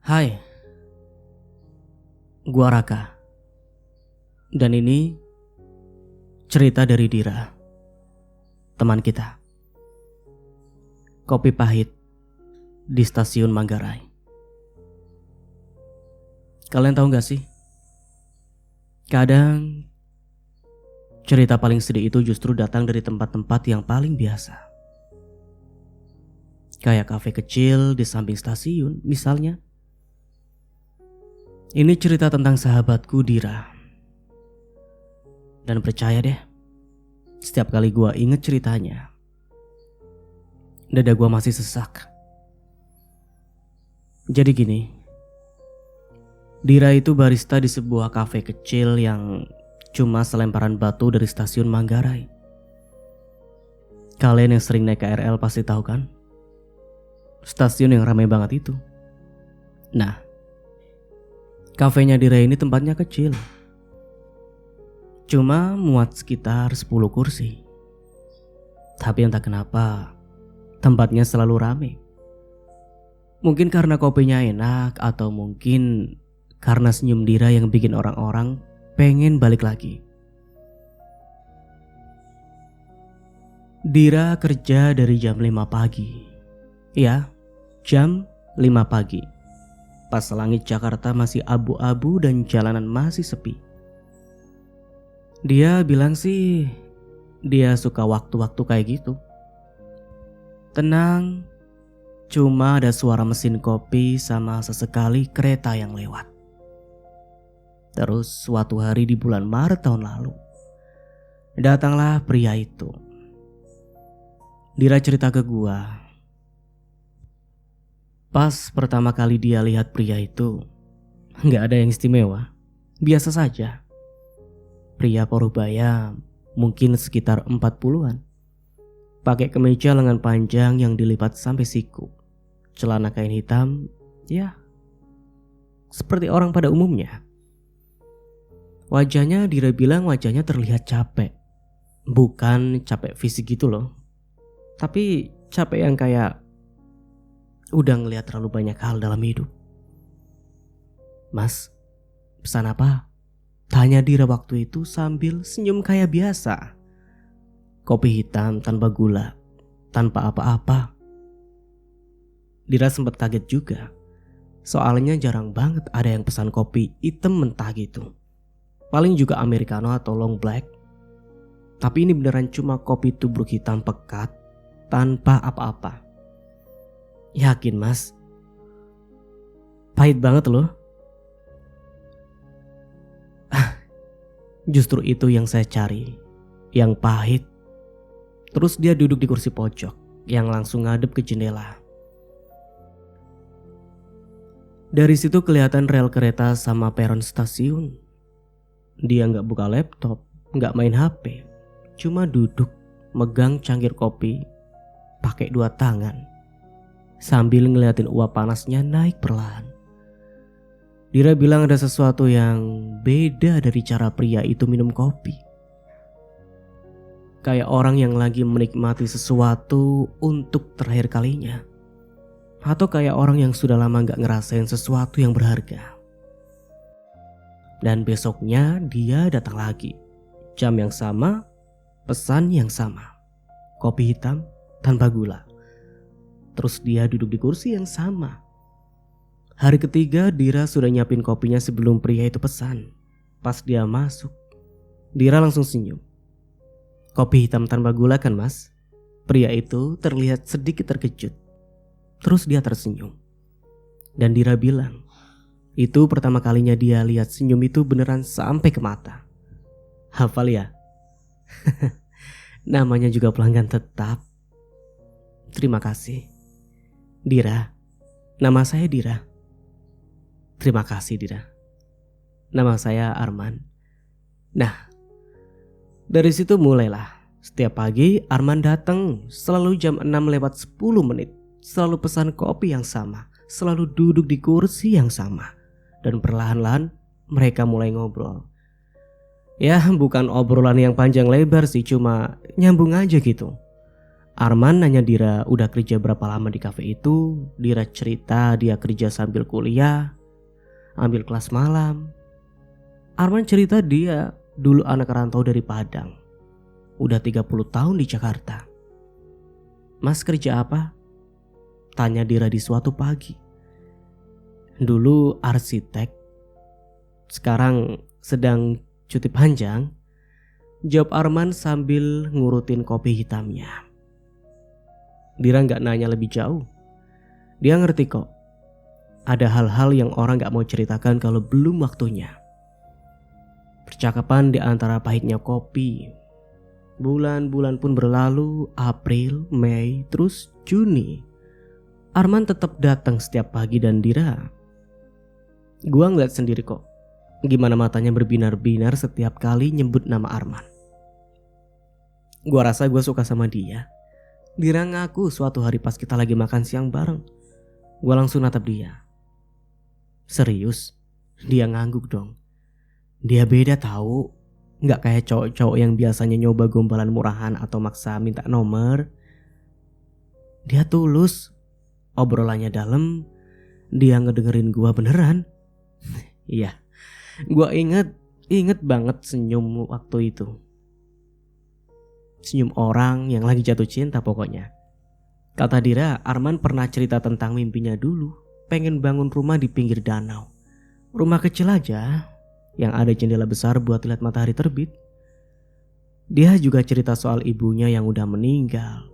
Hai, gua Raka. Dan ini cerita dari Dira, teman kita. Kopi pahit di stasiun Manggarai. Kalian tahu gak sih? Kadang cerita paling sedih itu justru datang dari tempat-tempat yang paling biasa. Kayak kafe kecil di samping stasiun misalnya. Ini cerita tentang sahabatku Dira. Dan percaya deh, setiap kali gua inget ceritanya, dada gua masih sesak. Jadi gini, Dira itu barista di sebuah kafe kecil yang cuma selemparan batu dari stasiun Manggarai. Kalian yang sering naik KRL pasti tahu kan? Stasiun yang ramai banget itu. Nah, kafenya Dira ini tempatnya kecil. Cuma muat sekitar 10 kursi. Tapi entah kenapa tempatnya selalu rame. Mungkin karena kopinya enak, atau mungkin karena senyum Dira yang bikin orang-orang pengen balik lagi. Dira kerja dari jam 5 pagi. Ya, jam 5 pagi. Pas langit Jakarta masih abu-abu dan jalanan masih sepi. Dia bilang sih dia suka waktu-waktu kayak gitu. Tenang, cuma ada suara mesin kopi sama sesekali kereta yang lewat. Terus suatu hari di bulan Maret tahun lalu, datanglah pria itu. Dira cerita ke gua. Pas pertama kali dia lihat pria itu, gak ada yang istimewa, biasa saja. Pria Parubaya, mungkin sekitar 40-an. Pakai kemeja lengan panjang yang dilipat sampai siku. Celana kain hitam, ya seperti orang pada umumnya. Wajahnya Dira bilang wajahnya terlihat capek. Bukan capek fisik gitu loh. Tapi capek yang kayak udah ngeliat terlalu banyak hal dalam hidup. Mas, pesan apa? Tanya Dira waktu itu sambil senyum kayak biasa. Kopi hitam tanpa gula, tanpa apa-apa. Dira sempat kaget juga. Soalnya jarang banget ada yang pesan kopi hitam mentah gitu. Paling juga americano atau long black. Tapi ini beneran cuma kopi tubruk hitam pekat, tanpa apa-apa. Yakin mas? Pahit banget loh. Justru itu yang saya cari, yang pahit. Terus dia duduk di kursi pojok yang langsung ngadep ke jendela. Dari situ kelihatan rel kereta sama peron stasiun. Dia gak buka laptop, gak main HP, cuma duduk megang cangkir kopi pakai 2 tangan sambil ngeliatin uap panasnya naik perlahan. Dira bilang ada sesuatu yang beda dari cara pria itu minum kopi. Kayak orang yang lagi menikmati sesuatu untuk terakhir kalinya. Atau kayak orang yang sudah lama gak ngerasain sesuatu yang berharga. Dan besoknya dia datang lagi. Jam yang sama, pesan yang sama. Kopi hitam tanpa gula. Terus dia duduk di kursi yang sama. Hari ketiga Dira sudah nyiapin kopinya sebelum pria itu pesan. Pas dia masuk, Dira langsung senyum. Kopi hitam tanpa gula kan mas? Pria itu terlihat sedikit terkejut. Terus dia tersenyum. Dan Dira bilang, itu pertama kalinya dia lihat senyum itu beneran sampai ke mata. Hafal ya? Namanya juga pelanggan tetap. Terima kasih Dira. Nama saya Dira. Terima kasih Dira. Nama saya Arman. Nah, dari situ mulailah. Setiap pagi Arman datang selalu jam 6 lewat 10 menit. Selalu pesan kopi yang sama. Selalu duduk di kursi yang sama. Dan perlahan-lahan mereka mulai ngobrol. Ya bukan obrolan yang panjang lebar sih, cuma nyambung aja gitu. Arman nanya Dira udah kerja berapa lama di kafe itu. Dira cerita dia kerja sambil kuliah, ambil kelas malam. Arman cerita dia dulu anak rantau dari Padang, udah 30 tahun di Jakarta. Mas kerja apa? Tanya Dira di suatu pagi. Dulu arsitek, sekarang sedang cuti panjang, jawab Arman sambil ngurutin kopi hitamnya. Dira gak nanya lebih jauh. Dia ngerti kok, ada hal-hal yang orang gak mau ceritakan kalau belum waktunya. Percakapan di antara pahitnya kopi. Bulan-bulan pun berlalu, April, Mei, terus Juni. Arman tetap datang setiap pagi dan Dira. Gua ngeliat sendiri kok, gimana matanya berbinar-binar setiap kali nyebut nama Arman. Gua rasa gua suka sama dia. Dira ngaku suatu hari pas kita lagi makan siang bareng. Gua langsung natap dia. Serius? Dia ngangguk dong. Dia beda tahu. Gak kayak cowok-cowok yang biasanya nyoba gombalan murahan atau maksa minta nomor. Dia tulus. Obrolannya dalam. Dia ngedengerin gua beneran. Iya, gua inget banget senyum waktu itu. Senyum orang yang lagi jatuh cinta pokoknya. Kata Dira, Arman pernah cerita tentang mimpinya dulu. Pengen bangun rumah di pinggir danau. Rumah kecil aja, yang ada jendela besar buat lihat matahari terbit. Dia juga cerita soal ibunya yang udah meninggal.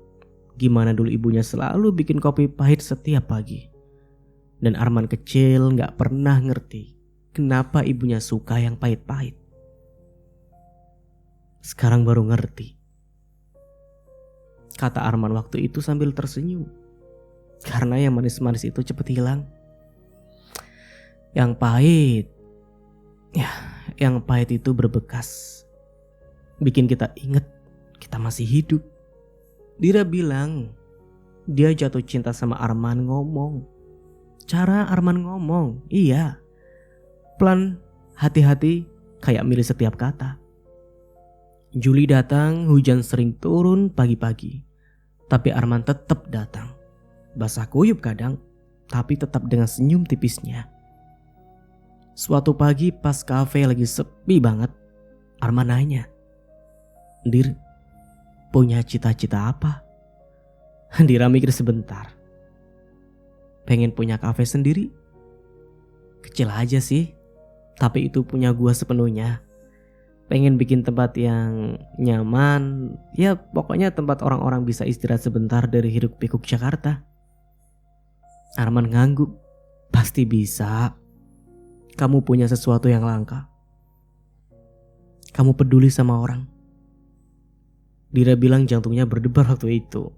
Gimana dulu ibunya selalu bikin kopi pahit setiap pagi. Dan Arman kecil gak pernah ngerti kenapa ibunya suka yang pahit-pahit. Sekarang baru ngerti. Kata Arman waktu itu sambil tersenyum. Karena yang manis-manis itu cepet hilang. Yang pahit itu berbekas. Bikin kita inget kita masih hidup. Dira bilang dia jatuh cinta sama Arman ngomong. Cara Arman ngomong, iya. Pelan, hati-hati, kayak milih setiap kata. Juli datang, hujan sering turun pagi-pagi. Tapi Arman tetap datang. Basah kuyup kadang, tapi tetap dengan senyum tipisnya. Suatu pagi pas kafe lagi sepi banget, Arman nanya, Dir, punya cita-cita apa? Dira mikir sebentar. Pengen punya kafe sendiri? Kecil aja sih, tapi itu punya gua sepenuhnya. Pengen bikin tempat yang nyaman, ya pokoknya tempat orang-orang bisa istirahat sebentar dari hiruk pikuk Jakarta. Arman ngangguk, pasti bisa. Kamu punya sesuatu yang langka. Kamu peduli sama orang. Dira bilang jantungnya berdebar waktu itu.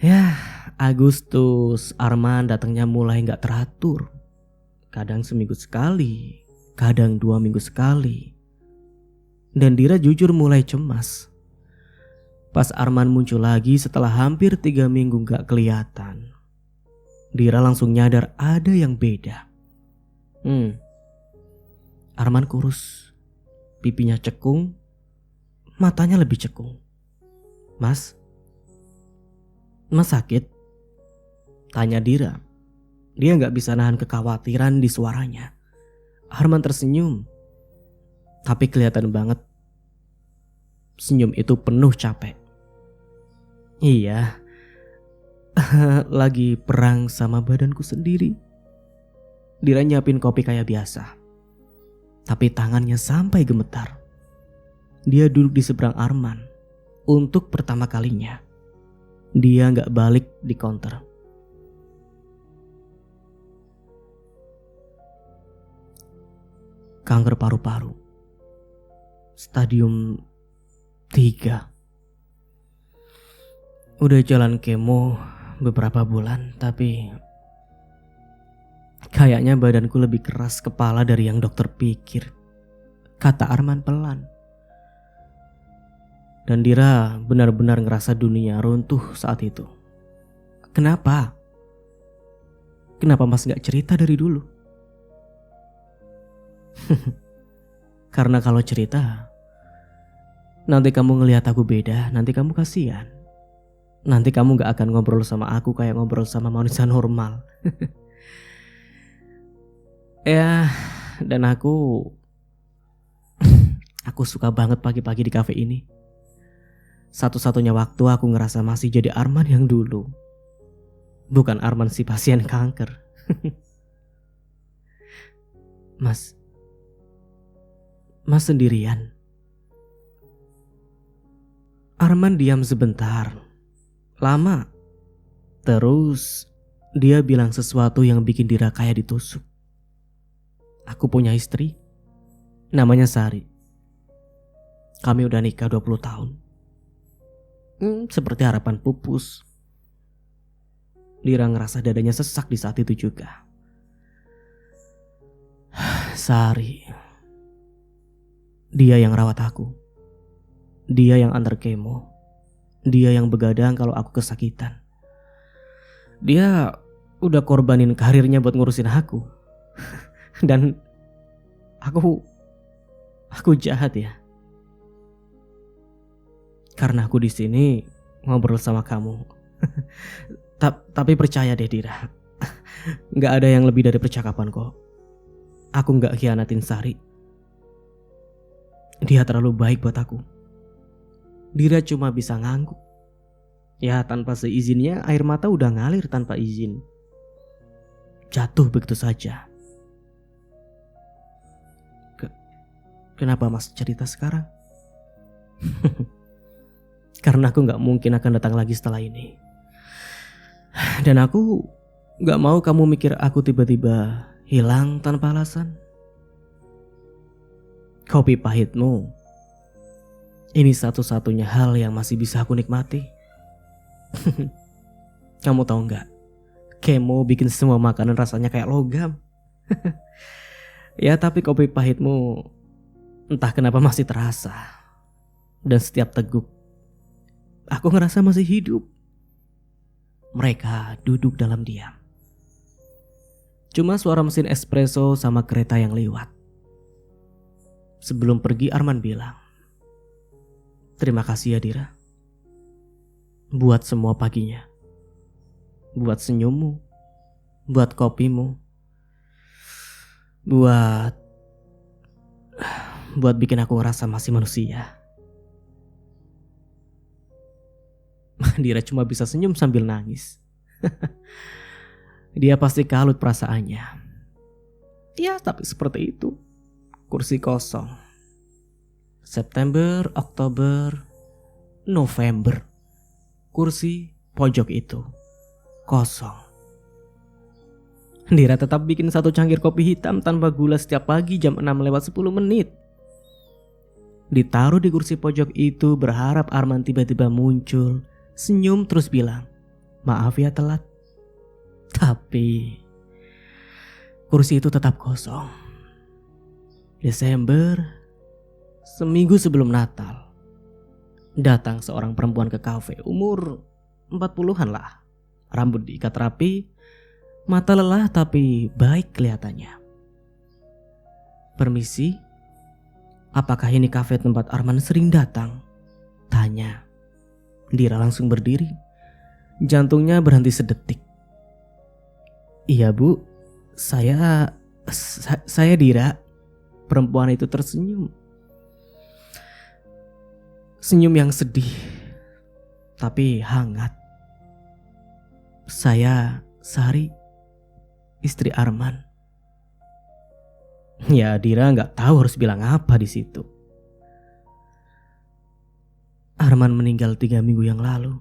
Ya, Agustus, Arman datangnya mulai gak teratur. Kadang seminggu sekali, kadang 2 minggu sekali. Dan Dira jujur mulai cemas. Pas Arman muncul lagi setelah hampir 3 minggu gak kelihatan, Dira langsung nyadar ada yang beda. Arman kurus, pipinya cekung, matanya lebih cekung. Mas sakit? Tanya Dira. Dia gak bisa nahan kekhawatiran di suaranya. Arman tersenyum, tapi kelihatan banget senyum itu penuh capek. Iya, lagi perang sama badanku sendiri. Dira nyiapin kopi kayak biasa, tapi tangannya sampai gemetar. Dia duduk di seberang Arman. Untuk pertama kalinya, dia gak balik di counter. Kanker paru-paru, stadium 3. Udah jalan kemo beberapa bulan, tapi kayaknya badanku lebih keras kepala dari yang dokter pikir, kata Arman pelan. Dan Dira benar-benar ngerasa dunia runtuh saat itu. Kenapa? Kenapa Mas gak cerita dari dulu? Karena kalau cerita, Nanti kamu ngelihat aku beda, nanti kamu kasihan. Nanti kamu gak akan ngobrol sama aku kayak ngobrol sama manusia normal. Ya, dan aku suka banget pagi-pagi di kafe ini. Satu-satunya waktu aku ngerasa masih jadi Arman yang dulu. Bukan Arman si pasien kanker. Mas sendirian? Arman diam sebentar. Lama. Terus dia bilang sesuatu yang bikin Dira kayak ditusuk. Aku punya istri. Namanya Sari. Kami udah nikah 20 tahun. Seperti harapan pupus. Dira ngerasa dadanya sesak di saat itu juga. Sari. Dia yang rawat aku. Dia yang antar kemo. Dia yang begadang kalau aku kesakitan. Dia udah korbanin karirnya buat ngurusin aku. Dan aku jahat ya. Karena aku di sini ngobrol sama kamu. Tapi percaya deh Dira. Gak ada yang lebih dari percakapan kok. Aku gak khianatin Sari. Dia terlalu baik buat aku. Dira cuma bisa ngangguk. Ya tanpa seizinnya air mata udah ngalir tanpa izin. Jatuh begitu saja. Kenapa Mas cerita sekarang? Karena aku gak mungkin akan datang lagi setelah ini. Dan aku gak mau kamu mikir aku tiba-tiba hilang tanpa alasan. Kopi pahitmu, ini satu-satunya hal yang masih bisa aku nikmati. Kamu tahu gak? Kemo bikin semua makanan rasanya kayak logam. Ya tapi kopi pahitmu entah kenapa masih terasa. Dan setiap teguk aku ngerasa masih hidup. Mereka duduk dalam diam. Cuma suara mesin espresso sama kereta yang lewat. Sebelum pergi Arman bilang, "Terima kasih ya Dira. Buat semua paginya. Buat senyummu. Buat kopimu. Buat bikin aku ngerasa masih manusia." Dira cuma bisa senyum sambil nangis. Dia pasti kalut perasaannya. Ya tapi seperti itu. Kursi kosong. September, Oktober, November. Kursi pojok itu kosong. Dira tetap bikin satu cangkir kopi hitam tanpa gula setiap pagi jam 6:10. Ditaruh di kursi pojok itu berharap Arman tiba-tiba muncul, senyum terus bilang, "Maaf ya telat." Tapi kursi itu tetap kosong. Desember, seminggu sebelum Natal, datang seorang perempuan ke kafe, umur 40-an lah. Rambut diikat rapi, mata lelah tapi baik kelihatannya. "Permisi, apakah ini kafe tempat Arman sering datang?" tanya. Dira langsung berdiri. Jantungnya berhenti sedetik. "Iya bu, saya Dira." Perempuan itu tersenyum. Senyum yang sedih tapi hangat. "Saya Sari, istri Arman." Ya Dira nggak tahu harus bilang apa di situ. Arman meninggal 3 minggu yang lalu.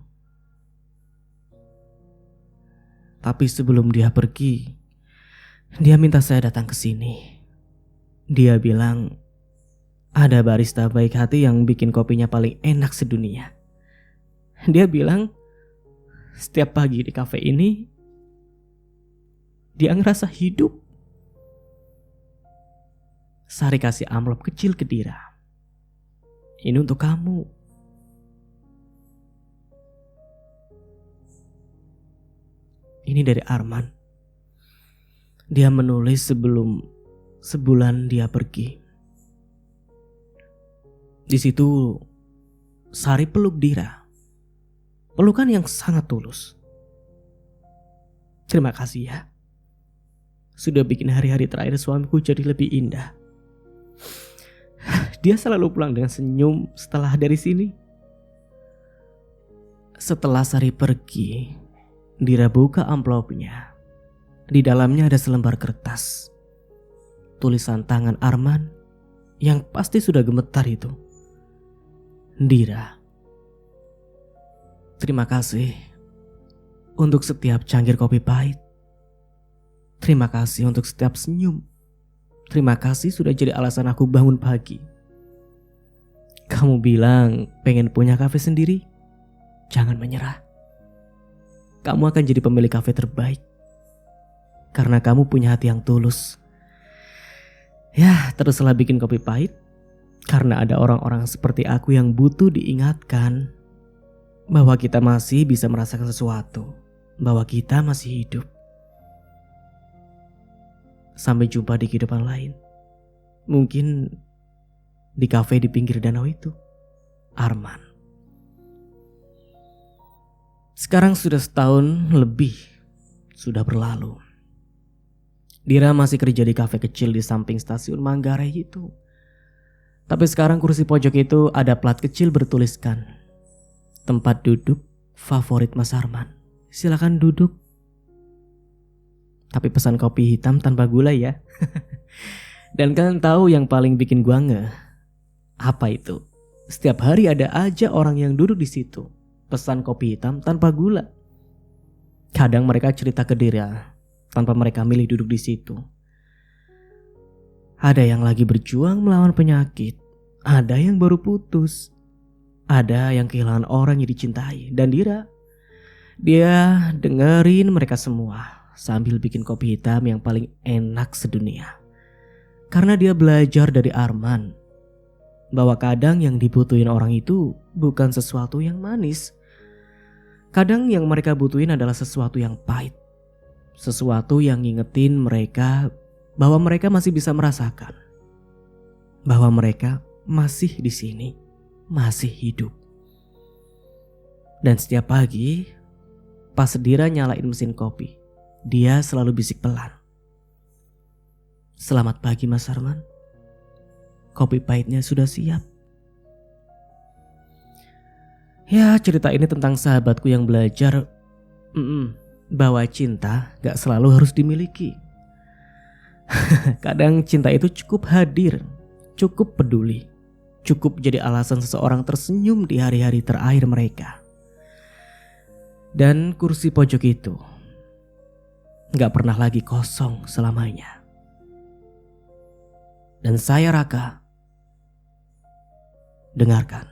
Tapi sebelum dia pergi, dia minta saya datang ke sini. Dia bilang ada barista baik hati yang bikin kopinya paling enak sedunia. Dia bilang setiap pagi di kafe ini dia ngerasa hidup. Sari kasih amplop kecil ke Dira. "Ini untuk kamu." Ini dari Arman. Dia menulis sebelum sebulan dia pergi. Di situ Sari peluk Dira. Pelukan yang sangat tulus. Terima kasih ya. Sudah bikin hari-hari terakhir suamiku jadi lebih indah. Dia selalu pulang dengan senyum setelah dari sini. Setelah Sari pergi, Dira buka amplopnya. Di dalamnya ada selembar kertas. Tulisan tangan Arman yang pasti sudah gemetar itu. Dira, terima kasih untuk setiap cangkir kopi pahit. Terima kasih untuk setiap senyum. Terima kasih sudah jadi alasan aku bangun pagi. Kamu bilang pengen punya kafe sendiri? Jangan menyerah. Kamu akan jadi pemilik kafe terbaik. Karena kamu punya hati yang tulus. Ya, teruslah bikin kopi pahit. Karena ada orang-orang seperti aku yang butuh diingatkan bahwa kita masih bisa merasakan sesuatu. Bahwa kita masih hidup. Sampai jumpa di kehidupan lain. Mungkin di kafe di pinggir danau itu. Arman. Sekarang sudah setahun lebih sudah berlalu. Dira masih kerja di kafe kecil di samping stasiun Manggarai itu. Tapi sekarang kursi pojok itu ada plat kecil bertuliskan tempat duduk favorit Mas Arman. Silakan duduk. Tapi pesan kopi hitam tanpa gula ya. Dan kalian tahu yang paling bikin gua ngeh? Apa itu? Setiap hari ada aja orang yang duduk di situ. Pesan kopi hitam tanpa gula. Kadang mereka cerita ke Dira tanpa mereka milih duduk di situ. Ada yang lagi berjuang melawan penyakit. Ada yang baru putus. Ada yang kehilangan orang yang dicintai. Dan Dira, dia dengerin mereka semua sambil bikin kopi hitam yang paling enak sedunia. Karena dia belajar dari Arman bahwa kadang yang dibutuhin orang itu bukan sesuatu yang manis. Kadang yang mereka butuhin adalah sesuatu yang pahit. Sesuatu yang ngingetin mereka bahwa mereka masih bisa merasakan. Bahwa mereka masih di sini, masih hidup. Dan setiap pagi, pas Dira nyalain mesin kopi, dia selalu bisik pelan. Selamat pagi Mas Arman. Kopi pahitnya sudah siap. Ya, cerita ini tentang sahabatku yang belajar bahwa cinta gak selalu harus dimiliki. Kadang cinta itu cukup hadir, cukup peduli, cukup jadi alasan seseorang tersenyum di hari-hari terakhir mereka. Dan kursi pojok itu gak pernah lagi kosong selamanya. Dan saya Raka, dengarkan.